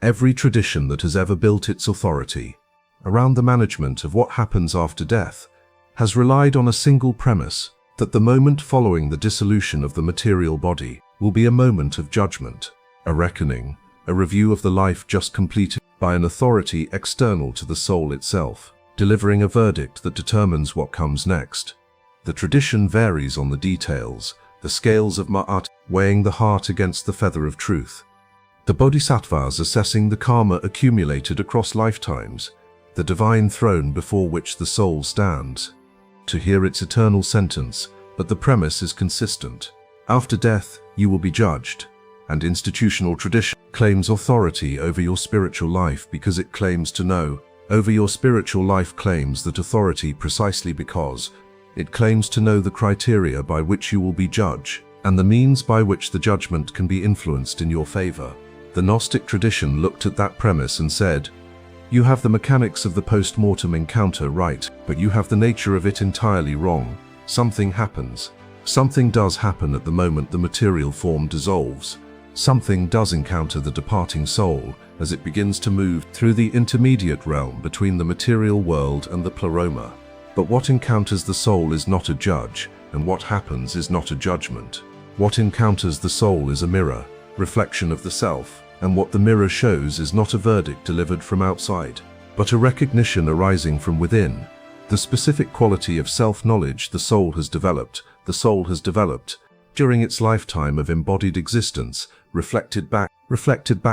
Every tradition that has ever built its authority around the management of what happens after death has relied on a single premise, that the moment following the dissolution of the material body will be a moment of judgment, a reckoning, a review of the life just completed by an authority external to the soul itself, delivering a verdict that determines what comes next. The tradition varies on the details, the scales of Ma'at weighing the heart against the feather of truth, the bodhisattvas assessing the karma accumulated across lifetimes, the divine throne before which the soul stands, to hear its eternal sentence, but the premise is consistent. After death, you will be judged, and institutional tradition claims authority over your spiritual life because it claims to know. Over your spiritual life claims that authority precisely because it claims to know the criteria by which you will be judged, and the means by which the judgment can be influenced in your favor. The Gnostic tradition looked at that premise and said, you have the mechanics of the post-mortem encounter right, but you have the nature of it entirely wrong. Something happens. Something does happen at the moment the material form dissolves. Something does encounter the departing soul as it begins to move through the intermediate realm between the material world and the pleroma. But what encounters the soul is not a judge, and what happens is not a judgment. What encounters the soul is a mirror, reflection of the self, and what the mirror shows is not a verdict delivered from outside, but a recognition arising from within. The specific quality of self-knowledge the soul has developed during its lifetime of embodied existence, reflected back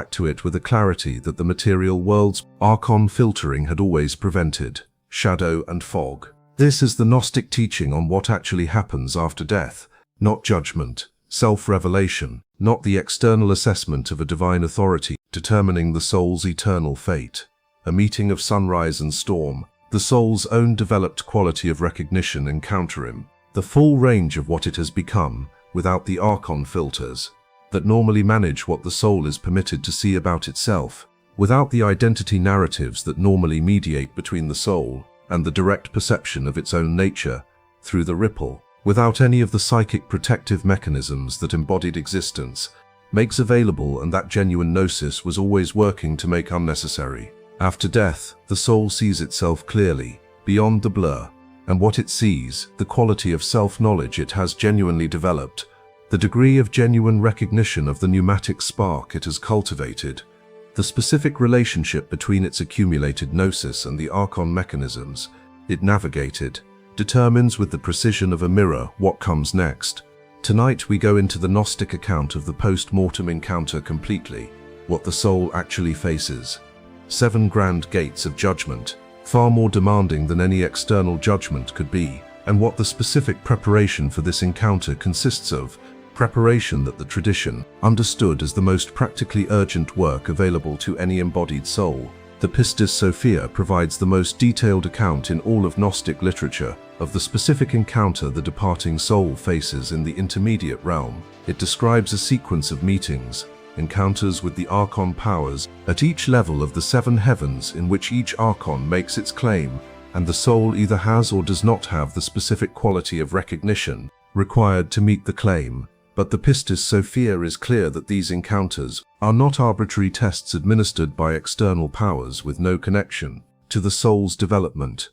to it with a clarity that the material world's archon filtering had always prevented. Shadow and fog. This is the Gnostic teaching on what actually happens after death, not judgment, self-revelation, not the external assessment of a divine authority determining the soul's eternal fate. A meeting of sunrise and storm, the soul's own developed quality of recognition encountering the full range of what it has become without the archon filters that normally manage what the soul is permitted to see about itself, without the identity narratives that normally mediate between the soul and the direct perception of its own nature through the ripple, without any of the psychic protective mechanisms that embodied existence makes available and that genuine gnosis was always working to make unnecessary. After death, the soul sees itself clearly, beyond the blur, and what it sees, the quality of self-knowledge it has genuinely developed, the degree of genuine recognition of the pneumatic spark it has cultivated, the specific relationship between its accumulated gnosis and the archon mechanisms it navigated, determines with the precision of a mirror what comes next. Tonight we go into the Gnostic account of the post-mortem encounter completely, what the soul actually faces. 7 grand gates of judgment, far more demanding than any external judgment could be, and what the specific preparation for this encounter consists of, preparation that the tradition understood as the most practically urgent work available to any embodied soul. The Pistis Sophia provides the most detailed account in all of Gnostic literature of the specific encounter the departing soul faces in the intermediate realm. It describes a sequence of meetings, encounters with the archon powers at each level of the 7 heavens in which each archon makes its claim, and the soul either has or does not have the specific quality of recognition required to meet the claim. But the Pistis Sophia is clear that these encounters are not arbitrary tests administered by external powers with no connection to the soul's development.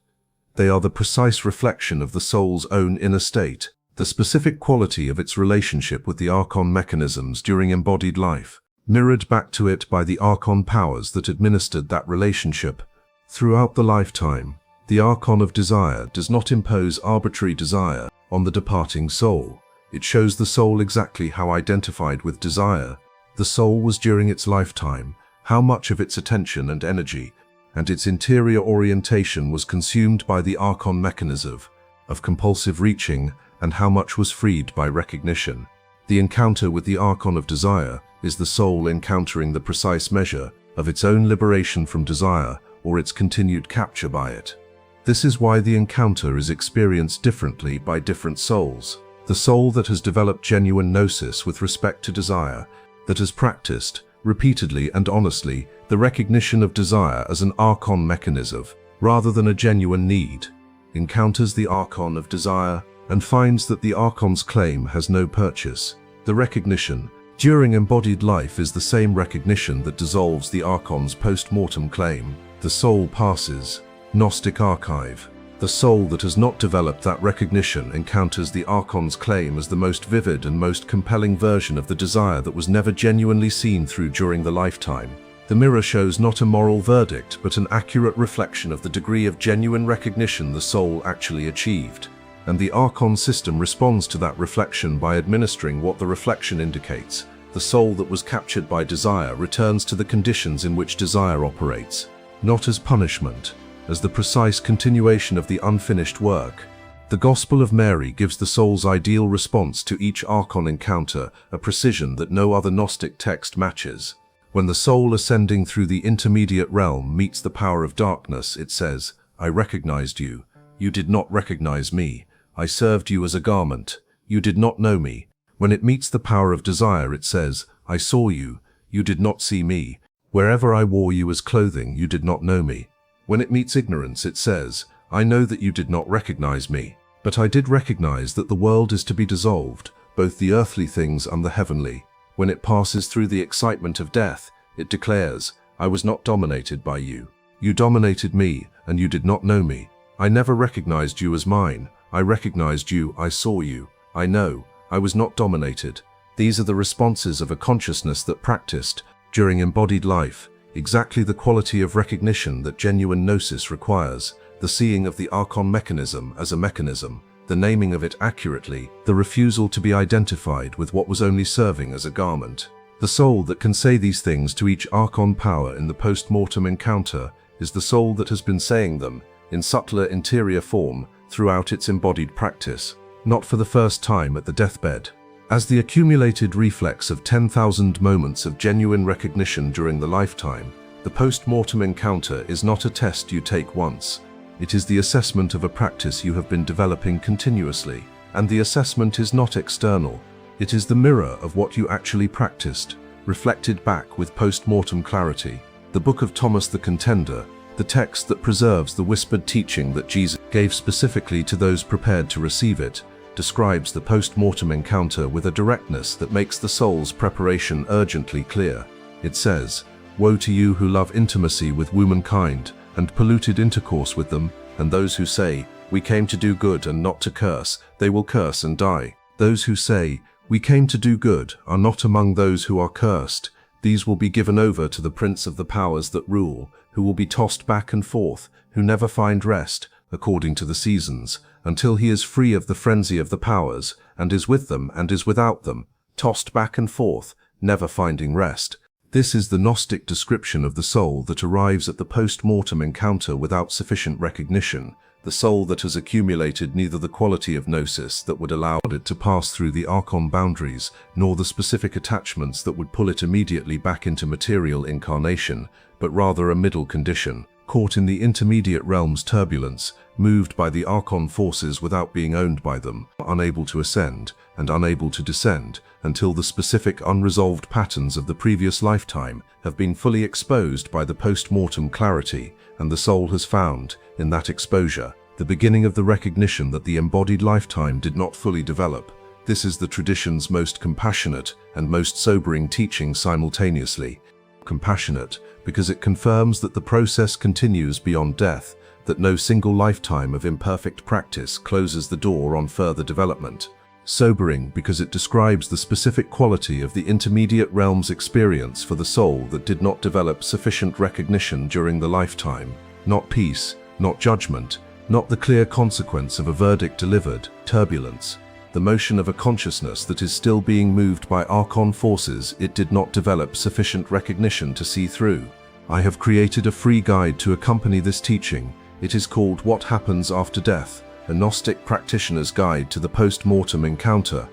They are the precise reflection of the soul's own inner state, the specific quality of its relationship with the archon mechanisms during embodied life, mirrored back to it by the archon powers that administered that relationship. Throughout the lifetime, the archon of desire does not impose arbitrary desire on the departing soul. It shows the soul exactly how identified with desire the soul was during its lifetime, how much of its attention and energy and its interior orientation was consumed by the archon mechanism of compulsive reaching, and how much was freed by recognition. The encounter with the archon of desire is the soul encountering the precise measure of its own liberation from desire or its continued capture by it. This is why the encounter is experienced differently by different souls. The soul that has developed genuine gnosis with respect to desire, that has practiced, repeatedly and honestly, the recognition of desire as an archon mechanism, rather than a genuine need, encounters the archon of desire and finds that the archon's claim has no purchase. The recognition During embodied life is the same recognition that dissolves the Archon's post-mortem claim. The soul passes. Gnostic archive. The soul that has not developed that recognition encounters the Archon's claim as the most vivid and most compelling version of the desire that was never genuinely seen through during the lifetime. The mirror shows not a moral verdict, but an accurate reflection of the degree of genuine recognition the soul actually achieved. And the Archon system responds to that reflection by administering what the reflection indicates. The soul that was captured by desire returns to the conditions in which desire operates, not as punishment, as the precise continuation of the unfinished work. The Gospel of Mary gives the soul's ideal response to each Archon encounter a precision that no other Gnostic text matches. When the soul ascending through the intermediate realm meets the power of darkness, it says, "I recognized you. You did not recognize me. I served you as a garment. You did not know me." When it meets the power of desire, it says, "I saw you. You did not see me. Wherever I wore you as clothing, you did not know me." When it meets ignorance, it says, "I know that you did not recognize me. But I did recognize that the world is to be dissolved, both the earthly things and the heavenly." When it passes through the excitement of death, it declares, "I was not dominated by you. You dominated me, and you did not know me. I never recognized you as mine. I recognized you, I saw you. I know. I was not dominated." These are the responses of a consciousness that practiced, during embodied life, exactly the quality of recognition that genuine gnosis requires: the seeing of the Archon mechanism as a mechanism, the naming of it accurately, the refusal to be identified with what was only serving as a garment. The soul that can say these things to each Archon power in the post-mortem encounter is the soul that has been saying them, in subtler interior form, throughout its embodied practice, not for the first time at the deathbed. As the accumulated reflex of 10,000 moments of genuine recognition during the lifetime, the post-mortem encounter is not a test you take once. It is the assessment of a practice you have been developing continuously, and the assessment is not external. It is the mirror of what you actually practiced, reflected back with post-mortem clarity. The Book of Thomas the Contender, the text that preserves the whispered teaching that Jesus gave specifically to those prepared to receive it, describes the post-mortem encounter with a directness that makes the soul's preparation urgently clear. It says, "Woe to you who love intimacy with womankind, and polluted intercourse with them, and those who say, 'We came to do good and not to curse,' they will curse and die. Those who say, 'We came to do good,' are not among those who are cursed. These will be given over to the prince of the powers that rule, who will be tossed back and forth, who never find rest, according to the seasons, until he is free of the frenzy of the powers, and is with them and is without them, tossed back and forth, never finding rest." This is the Gnostic description of the soul that arrives at the post-mortem encounter without sufficient recognition, the soul that has accumulated neither the quality of gnosis that would allow it to pass through the Archon boundaries, nor the specific attachments that would pull it immediately back into material incarnation, but rather a middle condition, caught in the intermediate realm's turbulence, moved by the Archon forces without being owned by them, unable to ascend and unable to descend until the specific unresolved patterns of the previous lifetime have been fully exposed by the post-mortem clarity, and the soul has found, in that exposure, the beginning of the recognition that the embodied lifetime did not fully develop. This is the tradition's most compassionate and most sobering teaching simultaneously. Compassionate because it confirms that the process continues beyond death, that no single lifetime of imperfect practice closes the door on further development. Sobering because it describes the specific quality of the intermediate realm's experience for the soul that did not develop sufficient recognition during the lifetime. Not peace, not judgment, not the clear consequence of a verdict delivered, turbulence. The motion of a consciousness that is still being moved by Archon forces it did not develop sufficient recognition to see through. I have created a free guide to accompany this teaching. It is called What Happens After Death, a Gnostic practitioner's guide to the post-mortem encounter.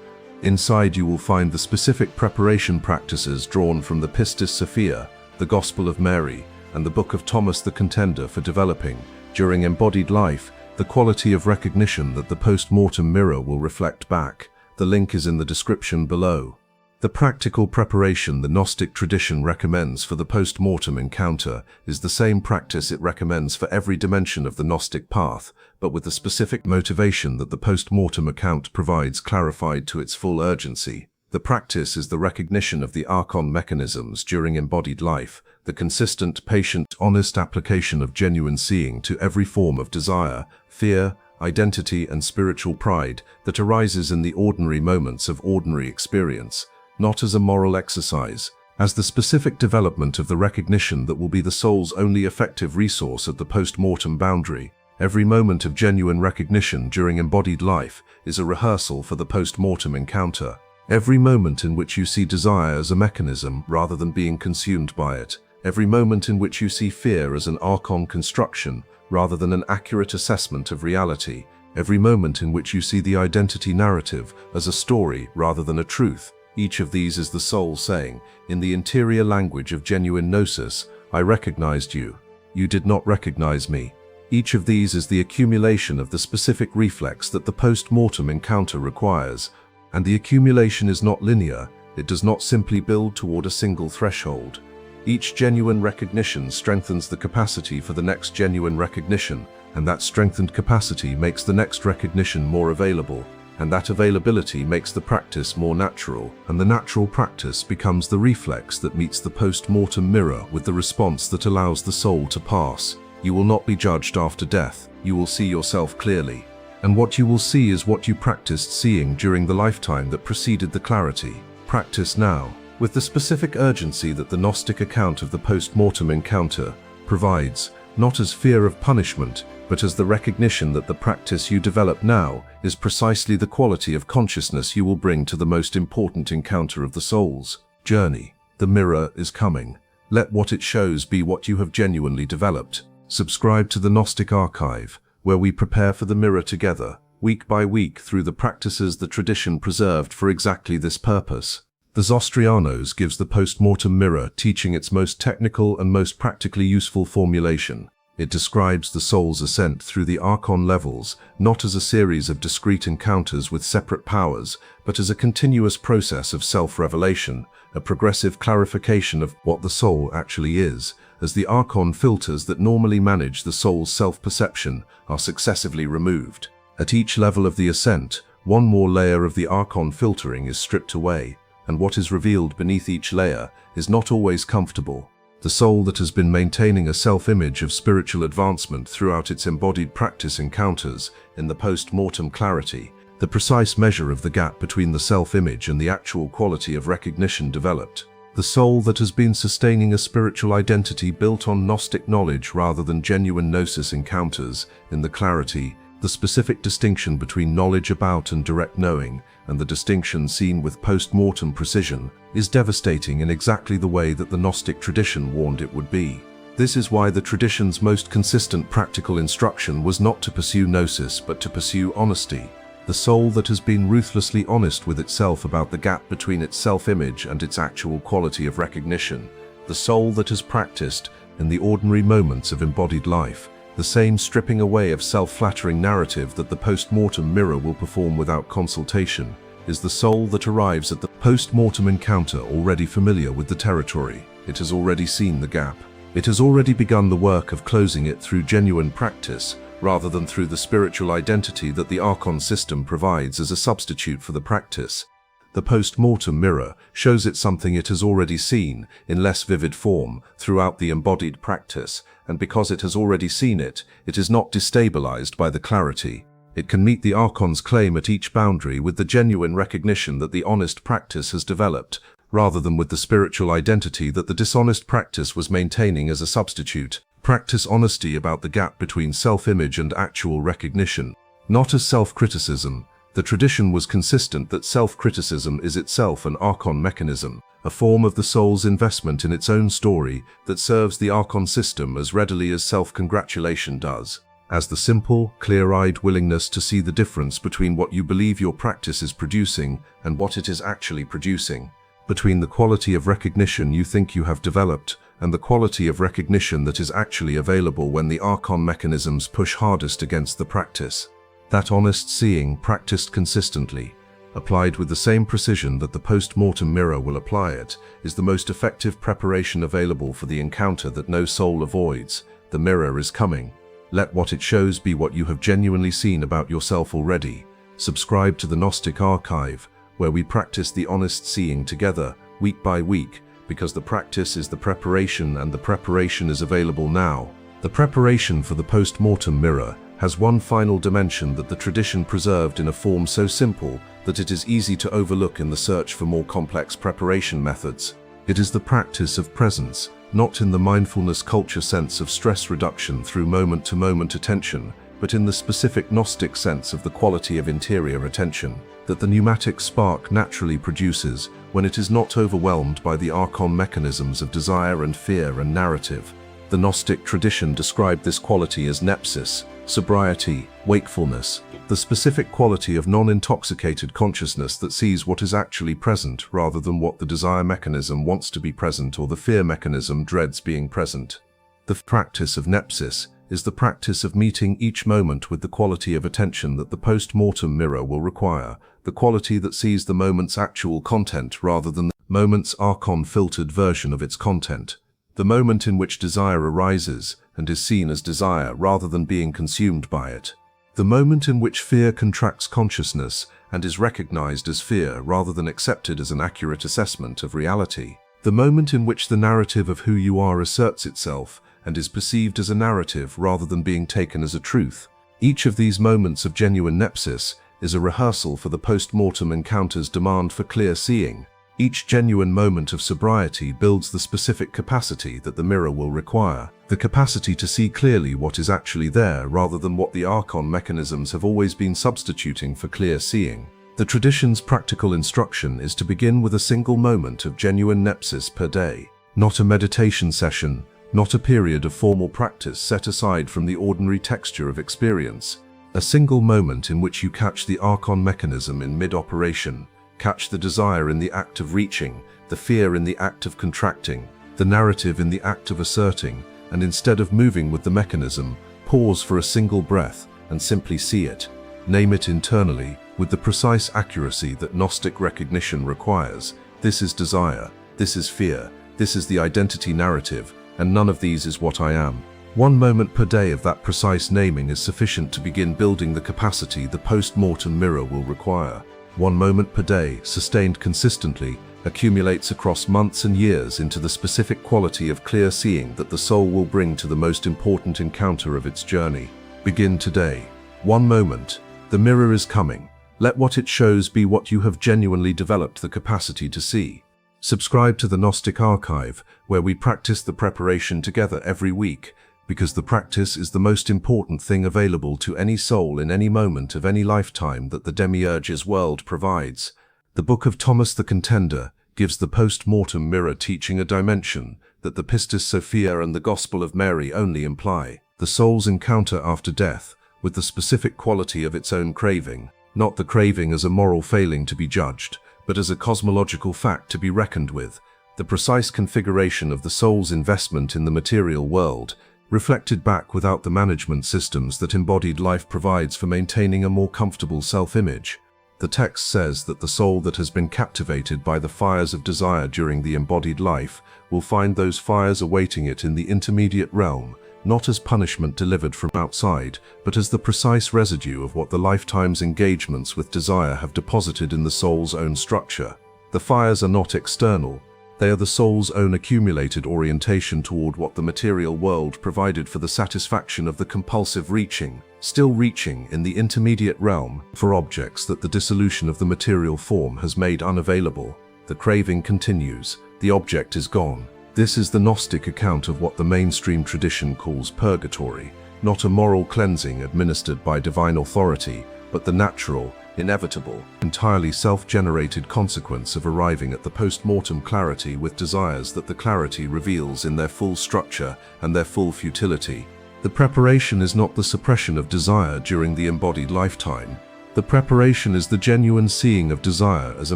Inside you will find the specific preparation practices drawn from the Pistis Sophia, the Gospel of Mary, and the Book of Thomas the Contender for developing, during embodied life, the quality of recognition that the post-mortem mirror will reflect back. The link is in the description below. The practical preparation the Gnostic tradition recommends for the post-mortem encounter is the same practice it recommends for every dimension of the Gnostic path, but with the specific motivation that the post-mortem account provides clarified to its full urgency. The practice is the recognition of the Archon mechanisms during embodied life, the consistent, patient, honest application of genuine seeing to every form of desire, fear, identity, and spiritual pride that arises in the ordinary moments of ordinary experience, not as a moral exercise, as the specific development of the recognition that will be the soul's only effective resource at the post-mortem boundary. Every moment of genuine recognition during embodied life is a rehearsal for the post-mortem encounter. Every moment in which you see desire as a mechanism rather than being consumed by it. Every moment in which you see fear as an Archon construction rather than an accurate assessment of reality. Every moment in which you see the identity narrative as a story rather than a truth. Each of these is the soul saying, in the interior language of genuine gnosis, I recognized you. You did not recognize me. Each of these is the accumulation of the specific reflex that the post-mortem encounter requires. And the accumulation is not linear, it does not simply build toward a single threshold. Each genuine recognition strengthens the capacity for the next genuine recognition, and that strengthened capacity makes the next recognition more available, and that availability makes the practice more natural, and the natural practice becomes the reflex that meets the post-mortem mirror with the response that allows the soul to pass. You will not be judged after death, you will see yourself clearly. And what you will see is what you practiced seeing during the lifetime that preceded the clarity. Practice now, with the specific urgency that the Gnostic account of the post-mortem encounter provides, not as fear of punishment, but as the recognition that the practice you develop now is precisely the quality of consciousness you will bring to the most important encounter of the soul's journey. The mirror is coming. Let what it shows be what you have genuinely developed. Subscribe to the Gnostic Archive, where we prepare for the mirror together, week by week through the practices the tradition preserved for exactly this purpose. The Zostrianos gives the post-mortem mirror teaching its most technical and most practically useful formulation. It describes the soul's ascent through the Archon levels, not as a series of discrete encounters with separate powers, but as a continuous process of self-revelation, a progressive clarification of what the soul actually is, as the Archon filters that normally manage the soul's self-perception are successively removed. At each level of the ascent, one more layer of the Archon filtering is stripped away, and what is revealed beneath each layer is not always comfortable. The soul that has been maintaining a self-image of spiritual advancement throughout its embodied practice encounters in the post-mortem clarity, the precise measure of the gap between the self-image and the actual quality of recognition developed. The soul that has been sustaining a spiritual identity built on Gnostic knowledge rather than genuine gnosis encounters in the clarity, the specific distinction between knowledge about and direct knowing, and the distinction seen with post-mortem precision, is devastating in exactly the way that the Gnostic tradition warned it would be. This is why the tradition's most consistent practical instruction was not to pursue gnosis but to pursue honesty. The soul that has been ruthlessly honest with itself about the gap between its self-image and its actual quality of recognition. The soul that has practiced, in the ordinary moments of embodied life, the same stripping away of self-flattering narrative that the post-mortem mirror will perform without consultation, is the soul that arrives at the post-mortem encounter already familiar with the territory. It has already seen the gap. It has already begun the work of closing it through genuine practice, rather than through the spiritual identity that the Archon system provides as a substitute for the practice. The post-mortem mirror shows it something it has already seen, in less vivid form, throughout the embodied practice, and because it has already seen it, it is not destabilized by the clarity. It can meet the Archon's claim at each boundary with the genuine recognition that the honest practice has developed, rather than with the spiritual identity that the dishonest practice was maintaining as a substitute. Practice honesty about the gap between self-image and actual recognition, not as self-criticism. The tradition was consistent that self-criticism is itself an Archon mechanism, a form of the soul's investment in its own story that serves the Archon system as readily as self-congratulation does. As the simple, clear-eyed willingness to see the difference between what you believe your practice is producing and what it is actually producing, between the quality of recognition you think you have developed and the quality of recognition that is actually available when the Archon mechanisms push hardest against the practice. That honest seeing, practiced consistently, applied with the same precision that the post-mortem mirror will apply it, is the most effective preparation available for the encounter that no soul avoids. The mirror is coming. Let what it shows be what you have genuinely seen about yourself already. Subscribe to the Gnostic Archive, where we practice the honest seeing together, week by week, because the practice is the preparation and the preparation is available now. The preparation for the post-mortem mirror has one final dimension that the tradition preserved in a form so simple that it is easy to overlook in the search for more complex preparation methods. It is the practice of presence, not in the mindfulness culture sense of stress reduction through moment-to-moment attention, but in the specific Gnostic sense of the quality of interior attention that the pneumatic spark naturally produces when it is not overwhelmed by the archon mechanisms of desire and fear and narrative. The Gnostic tradition described this quality as nepsis, sobriety, wakefulness, the specific quality of non-intoxicated consciousness that sees what is actually present rather than what the desire mechanism wants to be present or the fear mechanism dreads being present. The practice of nepsis is the practice of meeting each moment with the quality of attention that the post-mortem mirror will require, the quality that sees the moment's actual content rather than the moment's archon-filtered version of its content, the moment in which desire arises and is seen as desire rather than being consumed by it, the moment in which fear contracts consciousness and is recognized as fear rather than accepted as an accurate assessment of reality, the moment in which the narrative of who you are asserts itself and is perceived as a narrative rather than being taken as a truth. Each of these moments of genuine nepsis is a rehearsal for the post-mortem encounter's demand for clear seeing. Each genuine moment of sobriety builds the specific capacity that the mirror will require, the capacity to see clearly what is actually there rather than what the archon mechanisms have always been substituting for clear seeing. The tradition's practical instruction is to begin with a single moment of genuine nepsis per day, not a meditation session, not a period of formal practice set aside from the ordinary texture of experience. A single moment in which you catch the archon mechanism in mid-operation, catch the desire in the act of reaching, the fear in the act of contracting, the narrative in the act of asserting, and instead of moving with the mechanism, pause for a single breath and simply see it. Name it internally with the precise accuracy that Gnostic recognition requires. This is desire, this is fear, this is the identity narrative, and none of these is what I am. 1 moment per day of that precise naming is sufficient to begin building the capacity the post-mortem mirror will require. 1 moment per day, sustained consistently, accumulates across months and years into the specific quality of clear seeing that the soul will bring to the most important encounter of its journey. Begin today. 1 moment. The mirror is coming. Let what it shows be what you have genuinely developed the capacity to see. Subscribe to the Gnostic Archive, where we practice the preparation together every week, because the practice is the most important thing available to any soul in any moment of any lifetime that the Demiurge's world provides. The Book of Thomas the Contender gives the post-mortem mirror teaching a dimension that the Pistis Sophia and the Gospel of Mary only imply. The soul's encounter after death, with the specific quality of its own craving, not the craving as a moral failing to be judged, but as a cosmological fact to be reckoned with, the precise configuration of the soul's investment in the material world, reflected back without the management systems that embodied life provides for maintaining a more comfortable self-image. The text says that the soul that has been captivated by the fires of desire during the embodied life will find those fires awaiting it in the intermediate realm, not as punishment delivered from outside, but as the precise residue of what the lifetime's engagements with desire have deposited in the soul's own structure. The fires are not external. They are the soul's own accumulated orientation toward what the material world provided for the satisfaction of the compulsive reaching, still reaching in the intermediate realm for objects that the dissolution of the material form has made unavailable. The craving continues, the object is gone. This is the Gnostic account of what the mainstream tradition calls purgatory, not a moral cleansing administered by divine authority, but the natural, inevitable, entirely self-generated consequence of arriving at the post-mortem clarity with desires that the clarity reveals in their full structure and their full futility. The preparation is not the suppression of desire during the embodied lifetime. The preparation is the genuine seeing of desire as a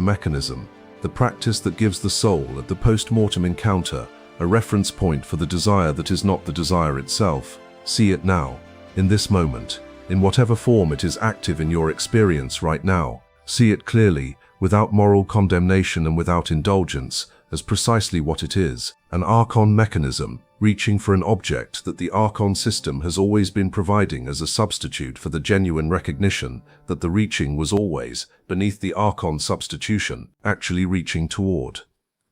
mechanism, the practice that gives the soul at the post-mortem encounter a reference point for the desire that is not the desire itself. See it now, in this moment, in whatever form it is active in your experience right now. See it clearly, without moral condemnation and without indulgence, as precisely what it is, an archon mechanism, reaching for an object that the Archon system has always been providing as a substitute for the genuine recognition that the reaching was always, beneath the Archon substitution, actually reaching toward.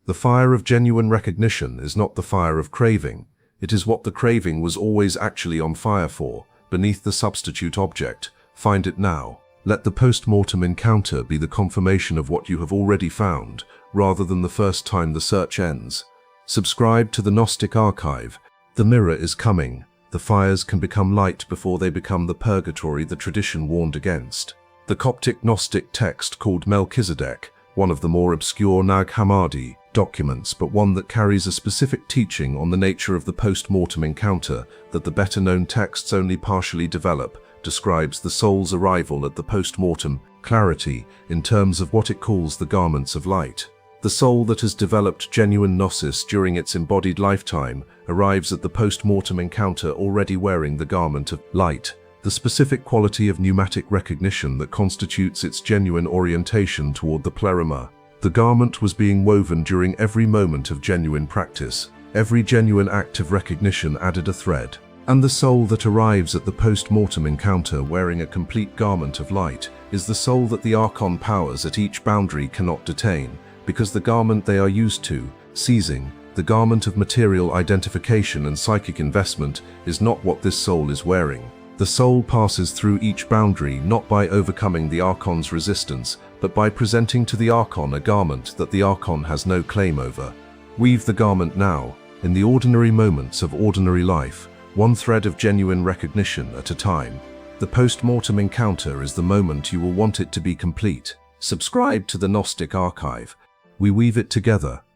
The fire of genuine recognition is not the fire of craving. It is what the craving was always actually on fire for, beneath the substitute object. Find it now. Let the post-mortem encounter be the confirmation of what you have already found, rather than the first time the search ends. Subscribe to the Gnostic Archive. The mirror is coming. The fires can become light before they become the purgatory the tradition warned against. The Coptic Gnostic text called Melchizedek, one of the more obscure Nag Hammadi documents, but one that carries a specific teaching on the nature of the post-mortem encounter that the better-known texts only partially develop, describes the soul's arrival at the post-mortem clarity in terms of what it calls the garments of light. The soul that has developed genuine gnosis during its embodied lifetime arrives at the post-mortem encounter already wearing the garment of light, the specific quality of pneumatic recognition that constitutes its genuine orientation toward the pleroma. The garment was being woven during every moment of genuine practice. Every genuine act of recognition added a thread. And the soul that arrives at the post-mortem encounter wearing a complete garment of light is the soul that the Archon powers at each boundary cannot detain, because the garment they are used to, seizing, the garment of material identification and psychic investment, is not what this soul is wearing. The soul passes through each boundary not by overcoming the Archon's resistance, but by presenting to the Archon a garment that the Archon has no claim over. Weave the garment now, in the ordinary moments of ordinary life, one thread of genuine recognition at a time. The post-mortem encounter is the moment you will want it to be complete. Subscribe to the Gnostic Archive. We weave it together.